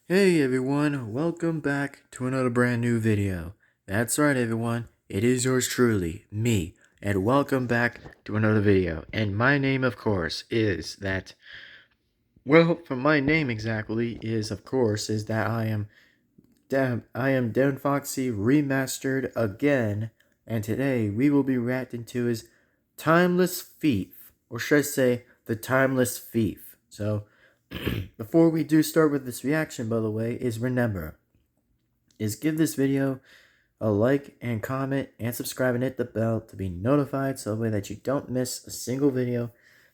Hey everyone, welcome back to another brand new video. That's right everyone, it is yours truly, me, and welcome back to another video. And my name of course is that, well, from my name exactly is of course is that I am Devin-Foxy Remastered again, and today we will be reacting to his Timeless Thief, or should I say, the Timeless Thief. So, before we do start with this reaction, by the way, is give this video a like and comment and subscribe and hit the bell to be notified so that you don't miss a single video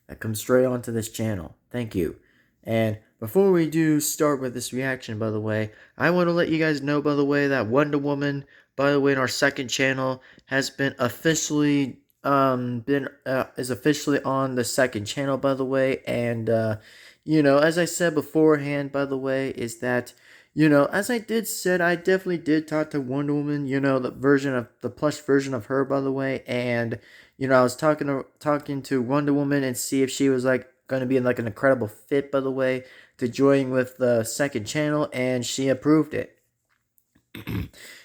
that comes straight onto this channel. Thank you. And before we do start with this reaction, by the way, I want to let you guys know, by the way, that Wonder Woman, by the way, in our second channel has been officially is officially on the second channel, by the way. And as I said beforehand, by the way, is that as I did said, I definitely did talk to Wonder Woman, the plush version of her, by the way, and I was talking to Wonder Woman and see if she was like going to be like an incredible fit, by the way, to join with the second channel, and she approved it.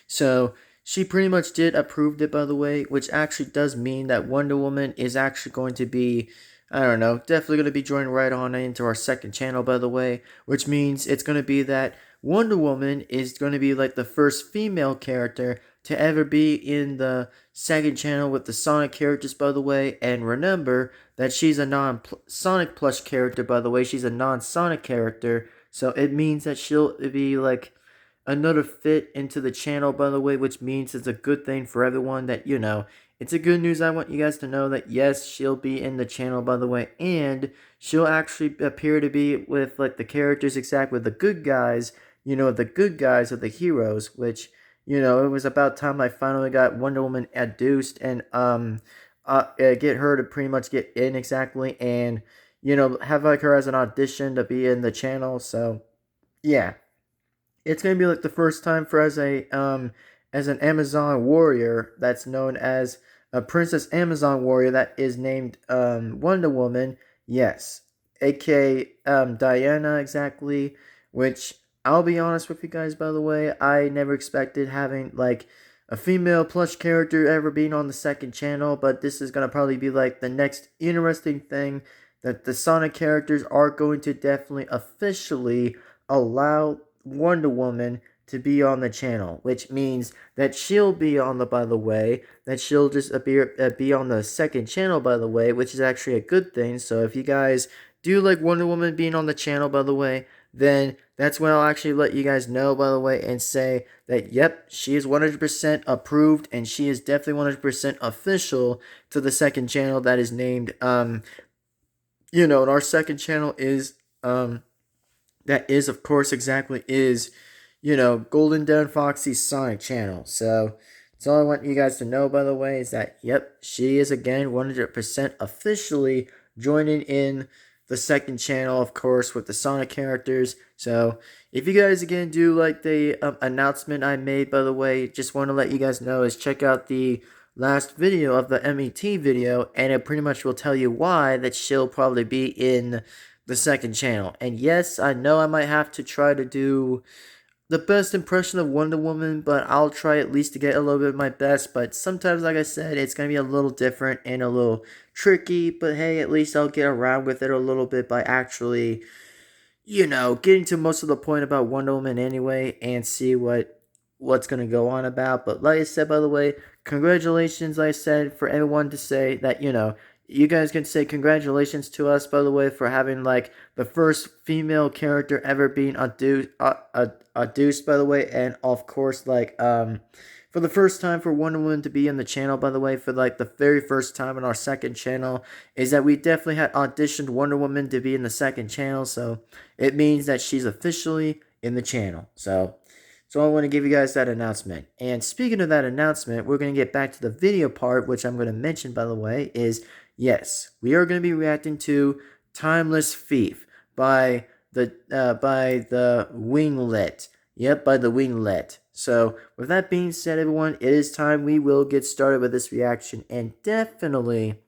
So she pretty much did approved it, by the way, which actually does mean that Wonder Woman is actually going to be, I don't know, definitely going to be joined right on into our second channel, by the way, which means it's going to be that Wonder Woman is going to be like the first female character to ever be in the second channel with the Sonic characters, by the way. And remember that she's a non-Sonic plush character, by the way. She's a non-Sonic character, so it means that she'll be like another fit into the channel, by the way, which means it's a good thing for everyone that, it's a good news. I want you guys to know that, yes, she'll be in the channel, by the way, and she'll actually appear to be with, like, the characters exactly with the good guys, the good guys of the heroes, which, it was about time I finally got Wonder Woman adduced and, get her to pretty much get in exactly and, have, like, her as an audition to be in the channel, so, yeah. It's gonna be like the first time for as an Amazon warrior that's known as a Princess Amazon warrior that is named Wonder Woman. Yes, aka Diana exactly. Which I'll be honest with you guys, by the way, I never expected having like a female plush character ever being on the second channel, but this is gonna probably be like the next interesting thing that the Sonic characters are going to definitely officially allow Wonder Woman to be on the channel, which means that she'll be on the, by the way, that she'll just be on the second channel, by the way, which is actually a good thing. So if you guys do like Wonder Woman being on the channel, by the way, then that's when I'll actually let you guys know, by the way, and say that, yep, she is 100% approved, and she is definitely 100% official to the second channel that is named, and our second channel is, that is, of course, exactly is, Golden Devin-Foxy's Sonic channel. So that's all I want you guys to know, by the way, is that, yep, she is again 100% officially joining in the second channel, of course, with the Sonic characters. So if you guys again do like the announcement I made, by the way, just want to let you guys know is check out the last video of the MET video, and it pretty much will tell you why that she'll probably be in the second channel. And yes, I know I might have to try to do the best impression of Wonder Woman, but I'll try at least to get a little bit of my best. But sometimes, like I said, it's going to be a little different and a little tricky, but hey, at least I'll get around with it a little bit by actually, getting to most of the point about Wonder Woman anyway and see what's going to go on about. But like I said, by the way, congratulations, like I said, for everyone to say that, you guys can say congratulations to us, by the way, for having like the first female character ever being adduced, by the way, and of course, like for the first time for Wonder Woman to be in the channel, by the way, for like the very first time in our second channel, is that we definitely had auditioned Wonder Woman to be in the second channel, so it means that she's officially in the channel. So I want to give you guys that announcement. And speaking of that announcement, we're going to get back to the video part, which I'm going to mention, by the way, is, yes, we are going to be reacting to Timeless Thief by the Winglet. Yep, by the Winglet. So, with that being said, everyone, it is time we will get started with this reaction and definitely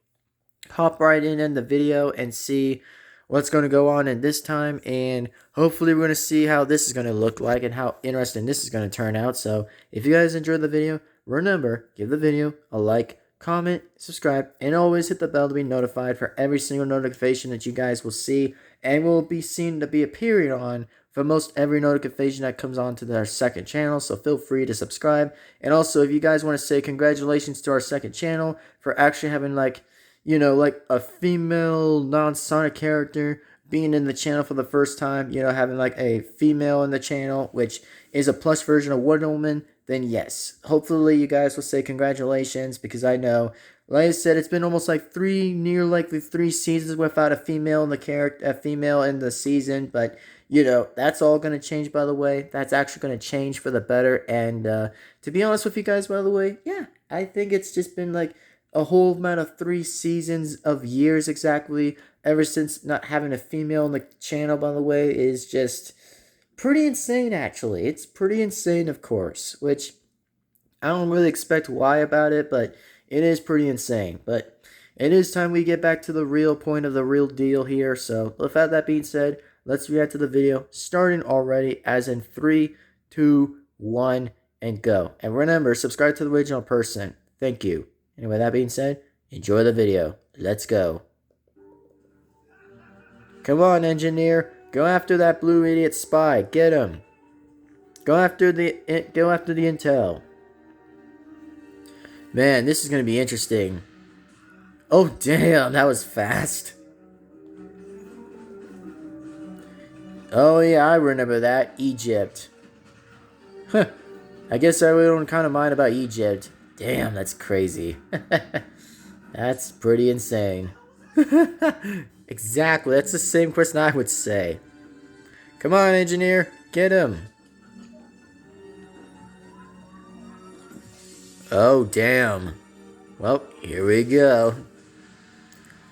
hop right in the video and see what's going to go on in this time, and hopefully we're going to see how this is going to look like and how interesting this is going to turn out. So if you guys enjoyed the video, remember, give the video a like, comment, subscribe, and always hit the bell to be notified for every single notification that you guys will see and will be seen to be appearing on for most every notification that comes on to our second channel. So feel free to subscribe. And also, if you guys want to say congratulations to our second channel for actually having like a female non-Sonic character being in the channel for the first time, having like a female in the channel, which is a plush version of Wonder Woman, then yes, hopefully you guys will say congratulations, because I know, like I said, it's been almost like nearly 3 seasons without a female in the season, but that's all going to change, by the way. That's actually going to change for the better, and to be honest with you guys, by the way, yeah, I think it's just been like a whole amount of 3 seasons of years exactly, ever since not having a female in the channel, by the way, is just pretty insane, actually. It's pretty insane, of course, which I don't really expect why about it, but it is pretty insane. But it is time we get back to the real point of the real deal here. So with that being said, let's react to the video, starting already, as in 3, 2, 1, and go. And remember, subscribe to the original person. Thank you. Anyway, that being said, enjoy the video. Let's go. Come on, engineer. Go after that blue idiot spy. Get him. Go after the intel. Man, this is going to be interesting. Oh, damn, that was fast. Oh, yeah, I remember that. Egypt. Huh. I guess I really don't kind of mind about Egypt. Damn, that's crazy. That's pretty insane. Exactly, that's the same question I would say. Come on, engineer, get him. Oh, damn. Well, here we go.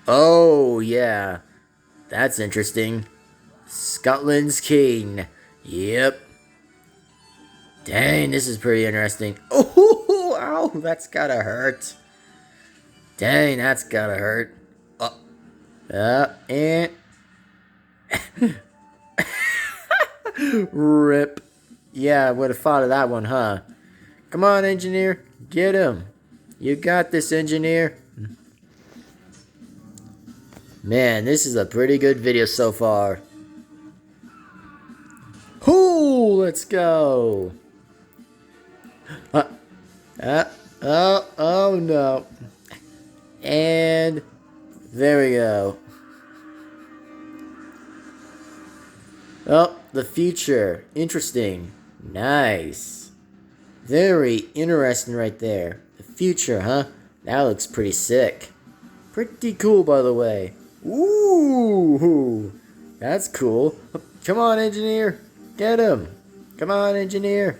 Oh, yeah. That's interesting. Scotland's king. Yep. Dang, this is pretty interesting. Oh, ow, that's gotta hurt. Dang, that's gotta hurt. And rip. Yeah, I would have thought of that one, huh? Come on, engineer. Get him. You got this, engineer. Man, this is a pretty good video so far. Ooh, let's go. Oh no. And there we go. Oh, the future. Interesting. Nice. Very interesting right there. The future, huh? That looks pretty sick. Pretty cool, by the way. Ooh, that's cool. Come on, engineer. Get him. Come on, engineer.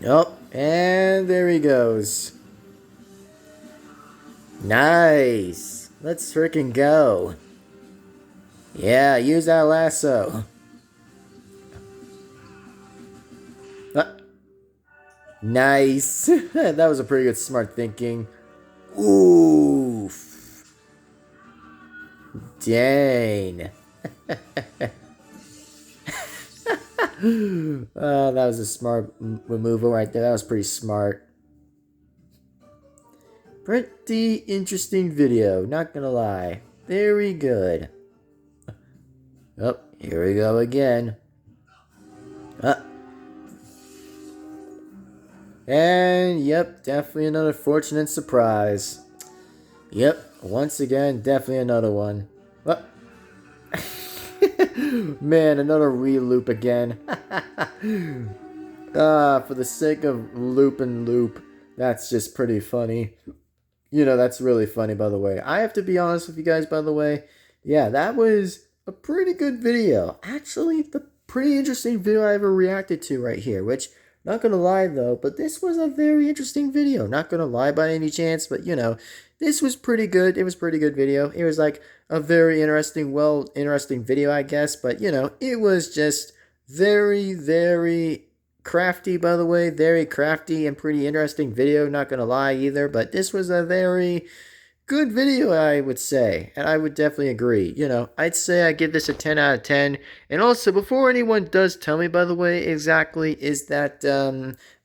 Oh, and there he goes. Nice. Let's freaking go. Yeah, use that lasso. Nice. That was a pretty good smart thinking. Oof. Dang. Oh, that was a smart removal right there. That was pretty smart. Pretty interesting video, not gonna lie. Very good. Oh, here we go again. And yep, definitely another fortunate surprise. Yep, once again, definitely another one. Man, another re-loop again. For the sake of loop and loop, that's just pretty funny. That's really funny, by the way. I have to be honest with you guys, by the way. Yeah, that was a pretty good video. Actually, the pretty interesting video I ever reacted to right here, which, not gonna lie though, but this was a very interesting video. Not gonna lie by any chance, but this was pretty good. It was a pretty good video. It was like a very interesting video, I guess, but it was just very, very crafty, by the way. Very crafty and pretty interesting video, not gonna lie either, but this was a very good video, I would say, and I would definitely agree. I'd say I give this a 10 out of 10. And also, before anyone does tell me, by the way, exactly, is that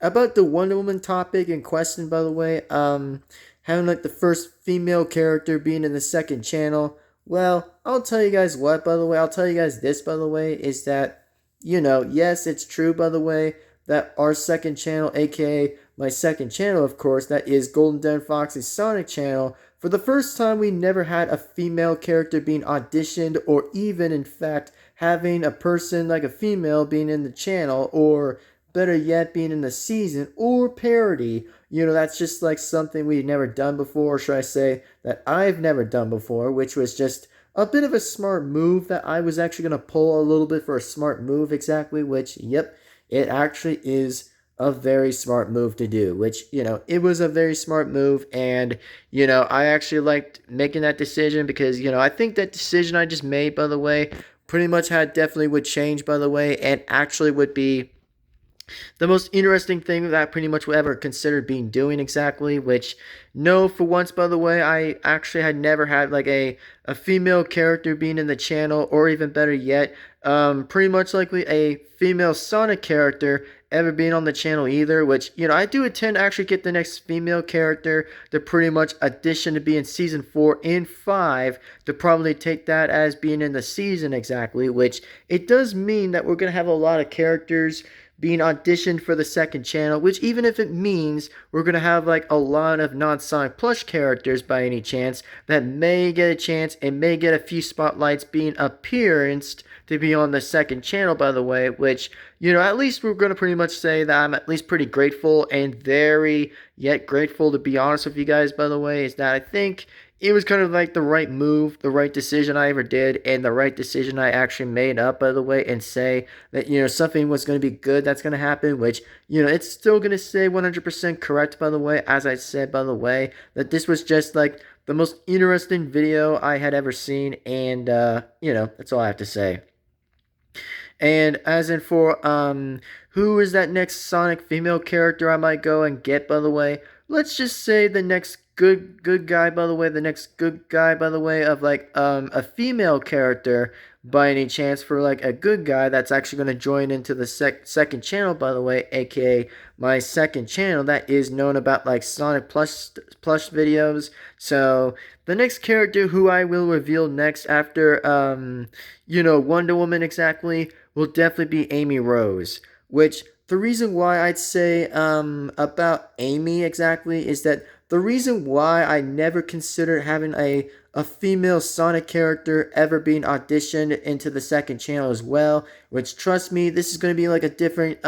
about the Wonder Woman topic in question, by the way, having like the first female character being in the second channel. Well, I'll tell you guys what, by the way, I'll tell you guys this, by the way, is that, yes, it's true, by the way, that our second channel, aka my second channel, of course, that is Golden Devin-Foxy's Sonic channel. For the first time, we never had a female character being auditioned, or even, in fact, having a person like a female being in the channel, or better yet, being in the season, or parody. That's just like something we've never done before, or should I say, that I've never done before, which was just a bit of a smart move that I was actually going to pull a little bit for a smart move, exactly, which, yep, it actually is a very smart move to do, which, it was a very smart move. And, I actually liked making that decision because, I think that decision I just made, by the way, pretty much had definitely would change, by the way, and actually would be the most interesting thing that I pretty much would ever considered being doing exactly, which, no, for once, by the way, I actually had never had like a female character being in the channel, or even better yet, pretty much likely a female Sonic character ever being on the channel either, which, I do intend to actually get the next female character to pretty much audition to be in season 4 and 5 to probably take that as being in the season exactly, which it does mean that we're going to have a lot of characters being auditioned for the second channel, which even if it means we're going to have like a lot of non-Sonic plush characters by any chance that may get a chance and may get a few spotlights being appearanced to be on the second channel, by the way, which, at least we're going to pretty much say that I'm at least pretty grateful and very yet grateful, to be honest with you guys, by the way, is that I think it was kind of like the right move, the right decision I ever did, and the right decision I actually made up, by the way, and say that, something was going to be good that's going to happen, which, it's still going to say 100% correct, by the way, as I said, by the way, that this was just like the most interesting video I had ever seen, and, that's all I have to say. And as in for who is that next Sonic female character I might go and get, by the way, let's just say the next good guy, by the way, the next good guy, by the way, of like a female character by any chance, for like a good guy that's actually going to join into the second channel, by the way, aka my second channel that is known about like Sonic plush videos. So the next character who I will reveal next after Wonder Woman exactly will definitely be Amy Rose, which the reason why I'd say about Amy exactly is that the reason why I never considered having a female Sonic character ever being auditioned into the second channel as well, which, trust me, this is going to be like a different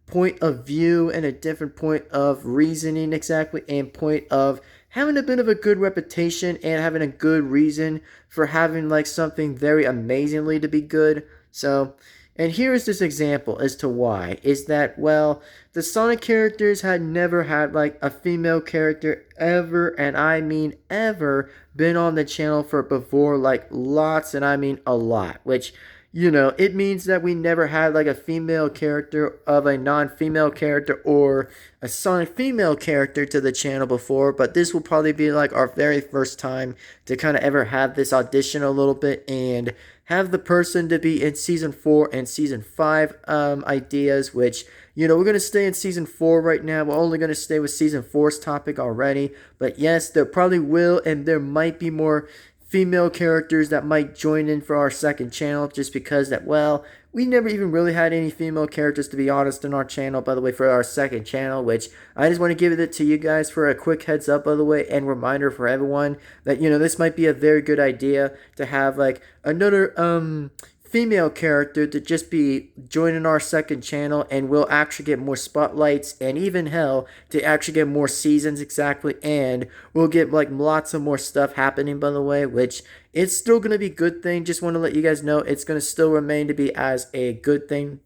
point of view and a different point of reasoning exactly, and point of having a bit of a good reputation and having a good reason for having like something very amazingly to be good. So, and here is this example as to why. Is that, well, the Sonic characters had never had like a female character ever, and I mean ever, been on the channel for before, like lots, and I mean a lot, which, it means that we never had like a female character of a non-female character or a Sonic female character to the channel before, but this will probably be like our very first time to kind of ever have this audition a little bit and have the person to be in season 4 and season 5 ideas, which, we're going to stay in season 4 right now. We're only going to stay with season 4's topic already, but yes, there probably will, and there might be more female characters that might join in for our second channel, just because that, well, we never even really had any female characters, to be honest, in our channel, by the way, for our second channel, which I just want to give it to you guys for a quick heads up, by the way, and reminder for everyone that, this might be a very good idea to have like another female character to just be joining our second channel, and we'll actually get more spotlights, and even hell, to actually get more seasons exactly, and we'll get like lots of more stuff happening, by the way, which it's still going to be a good thing. Just want to let you guys know it's going to still remain to be as a good thing,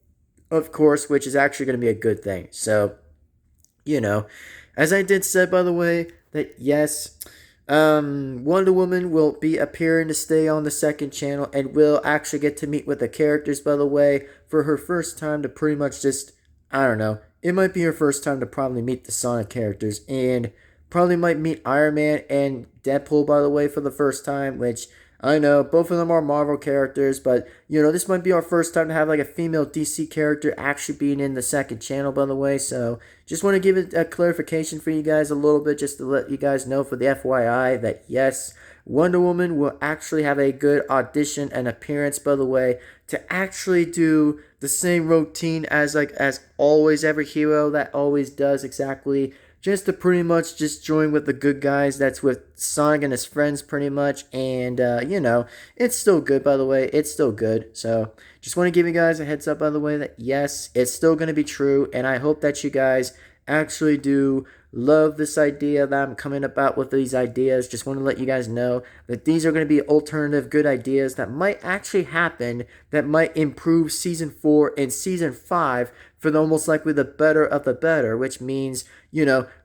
of course, which is actually going to be a good thing. So, as I did said, by the way, that yes, Wonder Woman will be appearing to stay on the second channel, and will actually get to meet with the characters, by the way, for her first time to pretty much just, I don't know, it might be her first time to probably meet the Sonic characters, and Probably might meet Iron Man and Deadpool, by the way, for the first time, which I know both of them are Marvel characters, but this might be our first time to have like a female DC character actually being in the second channel, by the way. So just want to give it a clarification for you guys a little bit, just to let you guys know for the FYI that yes, Wonder Woman will actually have a good audition and appearance, by the way, to actually do the same routine as always every hero that always does exactly, just to pretty much just join with the good guys. That's with Sonic and his friends pretty much. And it's still good, by the way. It's still good. So just want to give you guys a heads up, by the way, that yes, it's still going to be true. And I hope that you guys actually do love this idea that I'm coming about with these ideas. Just want to let you guys know that these are going to be alternative good ideas that might actually happen, that might improve season 4 and season 5 for the almost likely the better of the better, which means,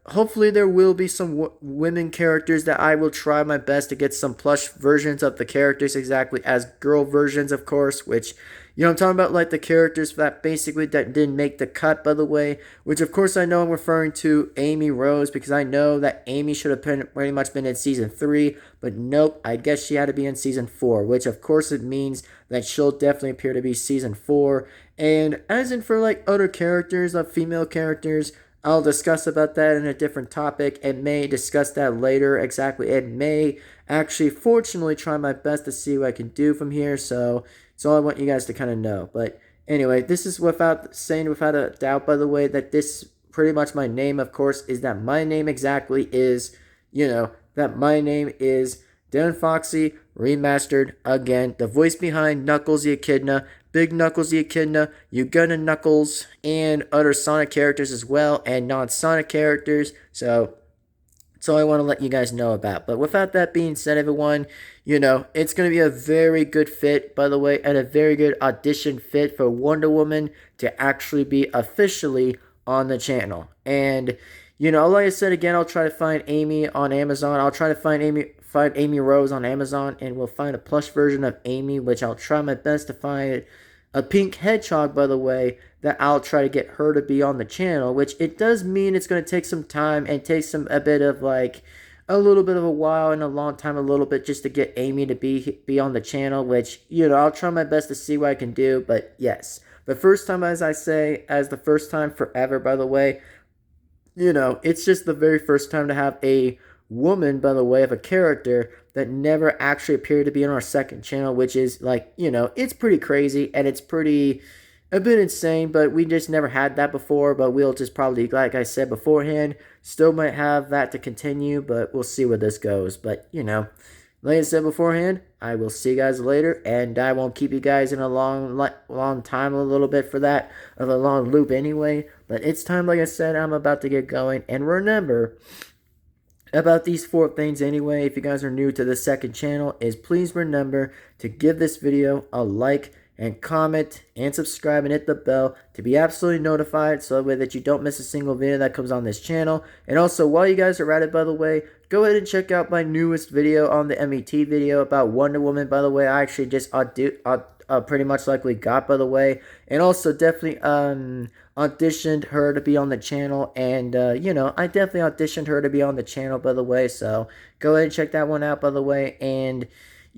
hopefully there will be some women characters that I will try my best to get some plush versions of the characters exactly as girl versions, of course, which, I'm talking about like the characters that basically that didn't make the cut, by the way, which of course I know I'm referring to Amy Rose, because I know that Amy should have pretty much been in season 3, but nope, I guess she had to be in season 4, which of course it means that she'll definitely appear to be season 4. And as in for like other characters, like female characters, I'll discuss about that in a different topic. It may discuss that later exactly. It may actually fortunately try my best to see what I can do from here. So it's all I want you guys to kind of know. But anyway, this is without saying without a doubt, by the way, that this pretty much my name, of course, is that my name exactly is, that my name is Devin-Foxy Remastered again. The voice behind Knuckles the Echidna, Big Knuckles the Echidna, Uganda Knuckles, and other Sonic characters as well, and non-Sonic characters. So that's all I want to let you guys know about. But without that being said, everyone, it's going to be a very good fit, by the way, and a very good audition fit for Wonder Woman to actually be officially on the channel. And, like I said again, I'll try to find Amy on Amazon. I'll try to find Amy Rose on Amazon, and we'll find a plush version of Amy, which I'll try my best to find a pink hedgehog, by the way, that I'll try to get her to be on the channel, which it does mean it's going to take some time and take a bit of like a little bit of a while and a long time, a little bit, just to get Amy to be on the channel, which, I'll try my best to see what I can do. But yes, the first time, as I say, as the first time forever, by the way, it's just the very first time to have a woman, by the way, of a character that never actually appeared to be on our second channel, which is like, it's pretty crazy and it's pretty a bit insane, but we just never had that before. But we'll just probably, like I said beforehand, still might have that to continue, but we'll see where this goes. But, like I said beforehand, I will see you guys later, and I won't keep you guys in a long time, a little bit for that, of a long loop anyway. But it's time, like I said, I'm about to get going. And remember, about these 4 things anyway, if you guys are new to the second channel, is please remember to give this video a like and comment and subscribe and hit the bell to be absolutely notified, so that way that you don't miss a single video that comes on this channel. And also, while you guys are at it, by the way, go ahead and check out my newest video on the MET video about Wonder Woman, by the way. I actually just pretty much like we got, by the way, and also definitely auditioned her to be on the channel, and I definitely auditioned her to be on the channel, by the way. So go ahead and check that one out, by the way. And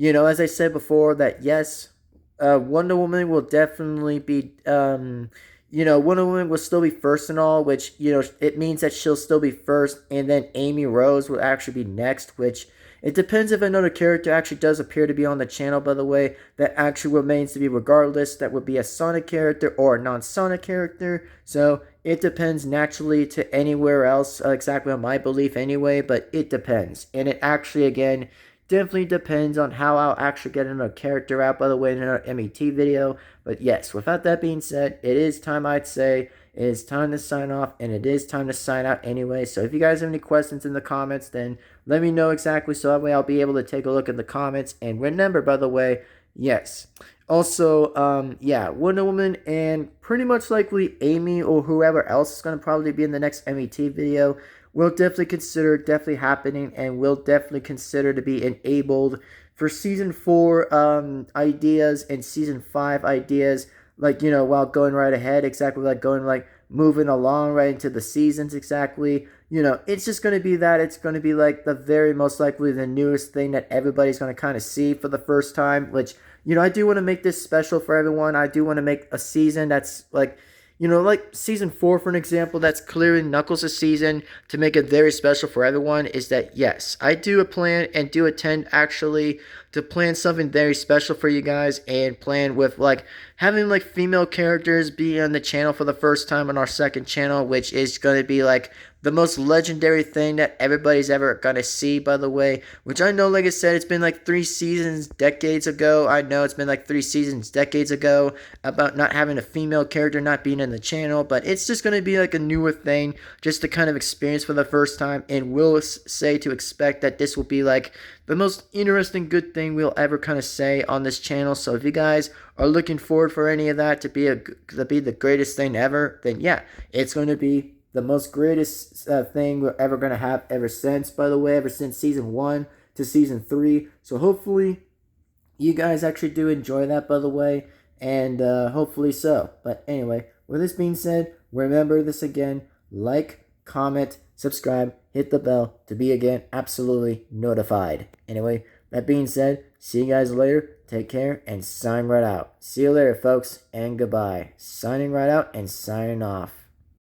as I said before, that yes, Wonder Woman will definitely be Wonder Woman will still be first and all, which it means that she'll still be first, and then Amy Rose will actually be next, which it depends if another character actually does appear to be on the channel, by the way, that actually remains to be regardless. That would be a Sonic character or a non-Sonic character. So it depends naturally to anywhere else, exactly on my belief anyway, but it depends. And it actually, again, definitely depends on how I'll actually get another character out, by the way, in another MET video. But yes, without that being said, it is time, I'd say. It is time to sign off, and it is time to sign out anyway. So if you guys have any questions in the comments, then let me know exactly, so that way I'll be able to take a look at the comments. And remember, by the way, yes, also, yeah, Wonder Woman and pretty much likely Amy or whoever else is going to probably be in the next MET video will definitely consider happening, and will definitely consider to be enabled for season 4 ideas and season 5 ideas, like, while going right ahead, exactly like going like moving along right into the seasons exactly. It's just going to be that. It's going to be like the very most likely the newest thing that everybody's going to kind of see for the first time, which, I do want to make this special for everyone. I do want to make a season that's like, like season 4, for an example, that's clearly Knuckles' season, to make it very special for everyone, is that yes, I do plan and do intend actually to plan something very special for you guys, and plan with like having like female characters be on the channel for the first time on our second channel, which is going to be like the most legendary thing that everybody's ever gonna see, by the way. Which I know, like I said, it's been like 3 seasons decades ago. I know it's been like 3 seasons decades ago about not having a female character not being in the channel, but it's just gonna be like a newer thing just to kind of experience for the first time. And we'll say to expect that this will be like the most interesting good thing we'll ever kind of say on this channel. So if you guys are looking forward for any of that to be the greatest thing ever, then yeah, it's going to be the most greatest thing we're ever going to have ever since, by the way, ever since season 1 to season 3. So hopefully you guys actually do enjoy that, by the way, and hopefully so. But anyway, with this being said, remember this again: like, comment, subscribe, hit the bell to be again absolutely notified. Anyway, that being said, see you guys later. Take care and sign right out. See you later, folks, and goodbye. Signing right out and signing off.